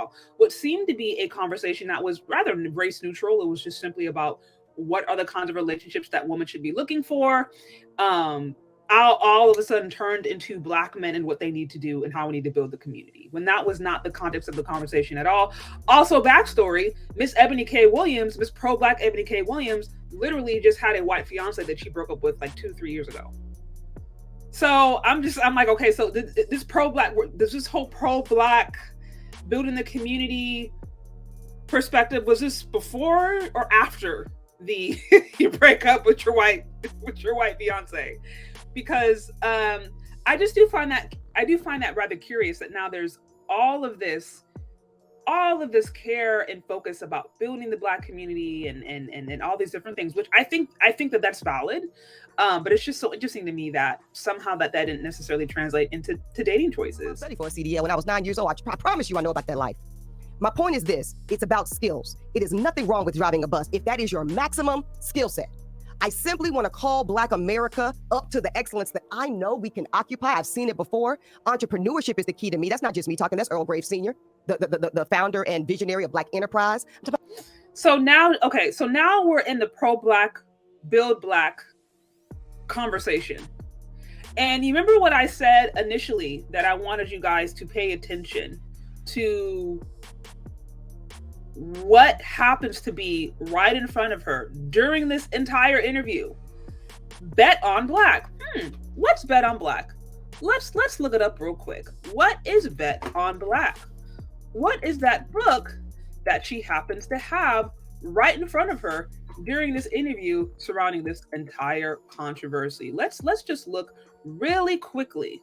about what seemed to be a conversation that was rather race neutral. It was just simply about what are the kinds of relationships that women should be looking for. All of a sudden turned into Black men and what they need to do and how we need to build the community, when that was not the context of the conversation at all. Also, backstory, Miss Eboni K Williams, Miss pro-Black Eboni K Williams, literally just had a white fiance that she broke up with like 2-3 years ago. So I'm like, okay, so this pro-Black, this whole pro-Black building the community perspective, was this before or after the you break up with your white fiance? Because I do find that rather curious, that now there's all of this care and focus about building the Black community and all these different things, which I think that that's valid. But it's just so interesting to me that somehow that didn't necessarily translate into dating choices. I studied for a CDL when I was 9 years old. I promise you I know about that life. My point is this: it's about skills. It is nothing wrong with driving a bus if that is your maximum skill set. I simply want to call Black America up to the excellence that I know we can occupy. I've seen it before. Entrepreneurship is the key to me. That's not just me talking. That's Earl Graves Sr., the founder and visionary of Black Enterprise. So now we're in the pro-Black, build Black conversation. And you remember what I said initially, that I wanted you guys to pay attention to what happens to be right in front of her during this entire interview. Bet on Black. What's Bet on Black? Let's look it up real quick. What is Bet on Black? What is that book that she happens to have right in front of her during this interview surrounding this entire controversy? Let's just look really quickly,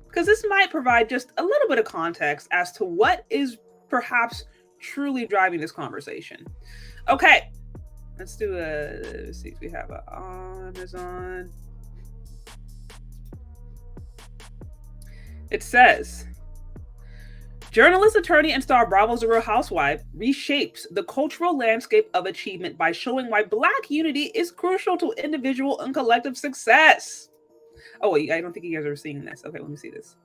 because this might provide just a little bit of context as to what is perhaps truly driving this conversation. Okay, let's see if we have it on Amazon. It says, journalist, attorney, and star Bravo's The Real Housewife reshapes the cultural landscape of achievement by showing why Black unity is crucial to individual and collective success. Oh, wait, I don't think you guys are seeing this. Okay, let me see this.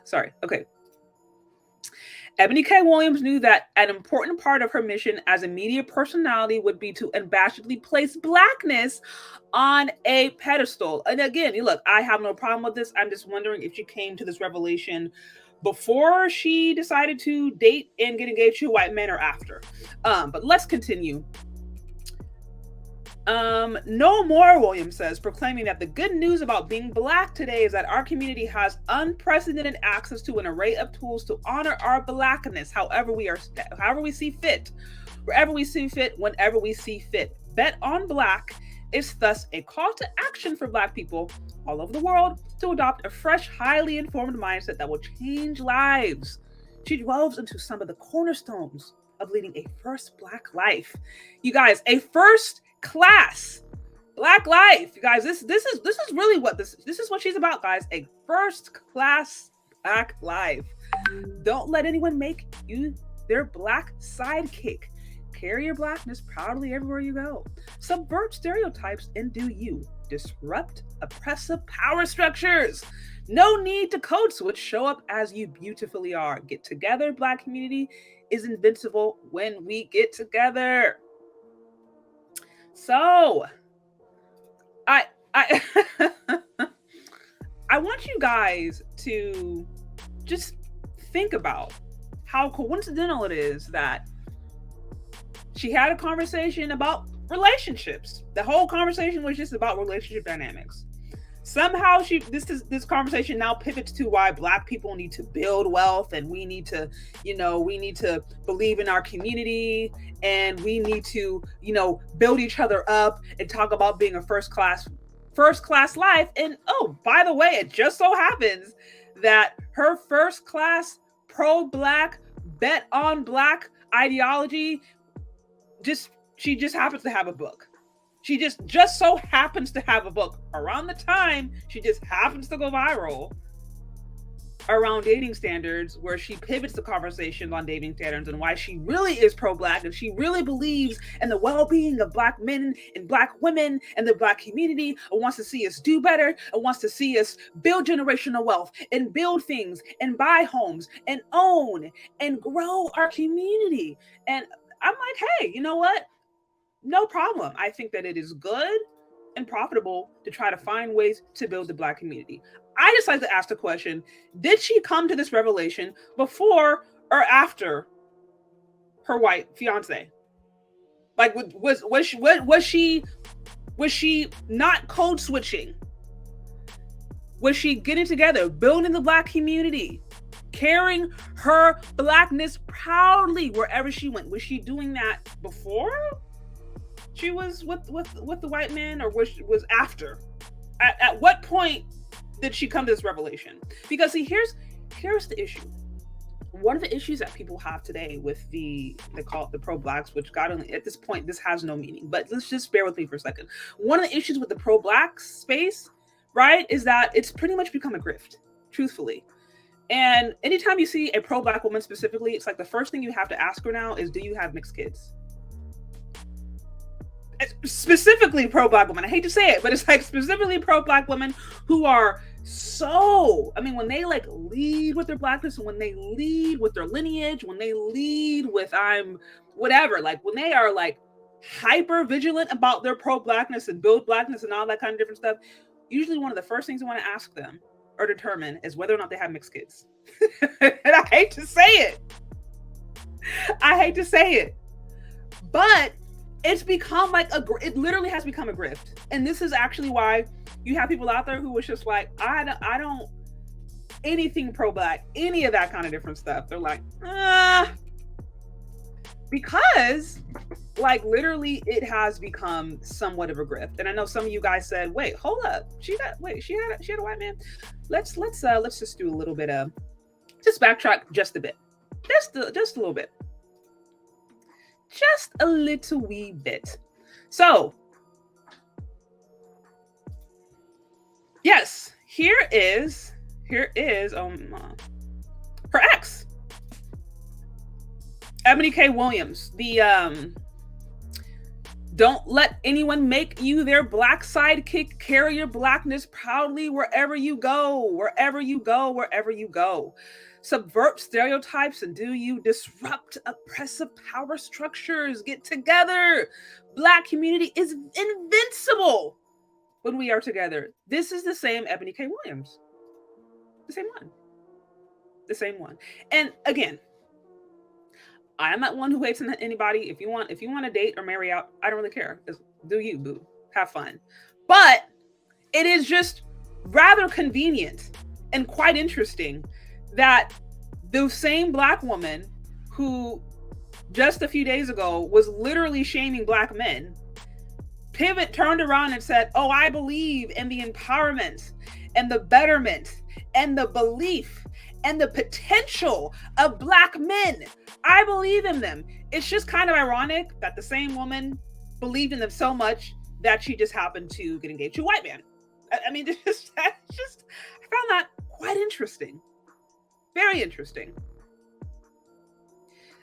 Sorry. Okay. Eboni K Williams knew that an important part of her mission as a media personality would be to unabashedly place Blackness on a pedestal. And again, look, I have no problem with this. I'm just wondering if she came to this revelation before she decided to date and get engaged to white men, or after. But let's continue. No more, Williams says, proclaiming that the good news about being Black today is that our community has unprecedented access to an array of tools to honor our Blackness, however we see fit, wherever we see fit, whenever we see fit. Bet on Black is thus a call to action for Black people all over the world to adopt a fresh, highly informed mindset that will change lives. She delves into some of the cornerstones of leading a first Black life. You guys, a first class Black life. You guys, this is really what this is what she's about, guys. A first class Black life. Don't let anyone make you their Black sidekick. Carry your Blackness proudly everywhere you go. Subvert stereotypes and do you. Disrupt oppressive power structures. No need to code switch. Show up as you beautifully are. Get together. Black community is invincible when we get together. So, I want you guys to just think about how coincidental it is that she had a conversation about relationships. The whole conversation was just about relationship dynamics. Somehow this conversation now pivots to why Black people need to build wealth, and we need to believe in our community, and we need to, build each other up and talk about being a first class life. And oh, by the way, it just so happens that her first class pro-Black, bet on Black ideology, she just happens to have a book. She just so happens to have a book around the time she just happens to go viral. around dating standards, where she pivots the conversation on dating standards and why she really is pro-Black and she really believes in the well-being of Black men and Black women and the Black community, and wants to see us do better, and wants to see us build generational wealth and build things and buy homes and own and grow our community. And I'm like, hey, you know what? No problem. I think that it is good and profitable to try to find ways to build the Black community. I just like to ask the question, did she come to this revelation before or after her white fiance? Like, was she not code switching? Was she getting together, building the Black community, carrying her Blackness proudly wherever she went? Was she doing that before she was with the white man, or was after? At what point did she come to this revelation? Because see, here's the issue. One of the issues that people have today with they call it the pro-Blacks, which God only, at this point, this has no meaning, but let's just bear with me for a second. One of the issues with the pro-Black space, right, is that it's pretty much become a grift, truthfully. And anytime you see a pro-Black woman specifically, it's like the first thing you have to ask her now is, do you have mixed kids? Specifically pro-Black women. I hate to say it, but it's like specifically pro-Black women who are so, I mean, when they like lead with their Blackness, and when they lead with their lineage, when they lead with I'm whatever, like when they are like hyper vigilant about their pro-Blackness and build Blackness and all that kind of different stuff, usually one of the first things you want to ask them or determine is whether or not they have mixed kids. And I hate to say it. But it's become like it literally has become a grift. And this is actually why you have people out there who was just like, I don't anything pro-Black, any of that kind of different stuff. They're like, because like literally it has become somewhat of a grift. And I know some of you guys said, wait, hold up. She had a white man. Let's just do a little bit of, just backtrack just a bit. Just a little bit. Just a little wee bit. So, yes, here is her ex, Eboni K Williams. The don't let anyone make you their Black sidekick. Carry your Blackness proudly wherever you go. Subvert stereotypes and do you disrupt oppressive power structures. Get together. Black community is invincible when we are together. This is the same Eboni K Williams. The same one. And again, I am not one who hates anybody. If you want to date or marry out, I don't really care. Just do you, boo. Have fun. But it is just rather convenient and quite interesting that the same Black woman who just a few days ago was literally shaming Black men, turned around and said, oh, I believe in the empowerment and the betterment and the belief and the potential of Black men. I believe in them. It's just kind of ironic that the same woman believed in them so much that she just happened to get engaged to a white man. I mean, I found that quite interesting. Very interesting.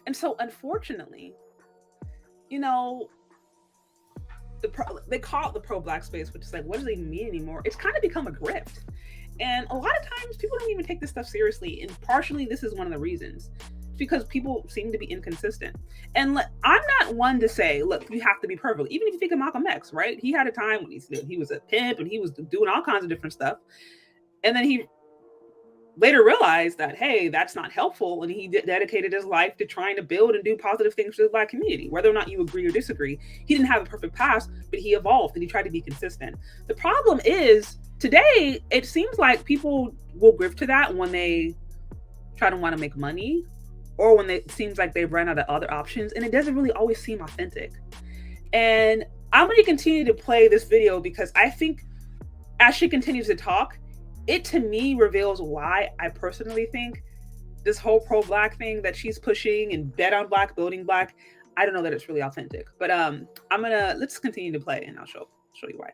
And so, unfortunately, you know, they call it the pro-Black space, which is like, what does it even mean anymore? It's kind of become a grift. And a lot of times people don't even take this stuff seriously. And partially, this is one of the reasons. It's because people seem to be inconsistent. And I'm not one to say, look, you have to be perfect. Even if you think of Malcolm X, right? He had a time when he was a pimp and he was doing all kinds of different stuff. And then he later realized that, hey, that's not helpful. And he dedicated his life to trying to build and do positive things for the Black community. Whether or not you agree or disagree, he didn't have a perfect past, but he evolved and he tried to be consistent. The problem is today, it seems like people will grift to that when they try to want to make money or when it seems like they've run out of other options, and it doesn't really always seem authentic. And I'm going to continue to play this video because I think as she continues to talk, it to me reveals why I personally think this whole pro-Black thing that she's pushing and bet on Black, building Black, I don't know that it's really authentic. But let's continue to play and I'll show you why.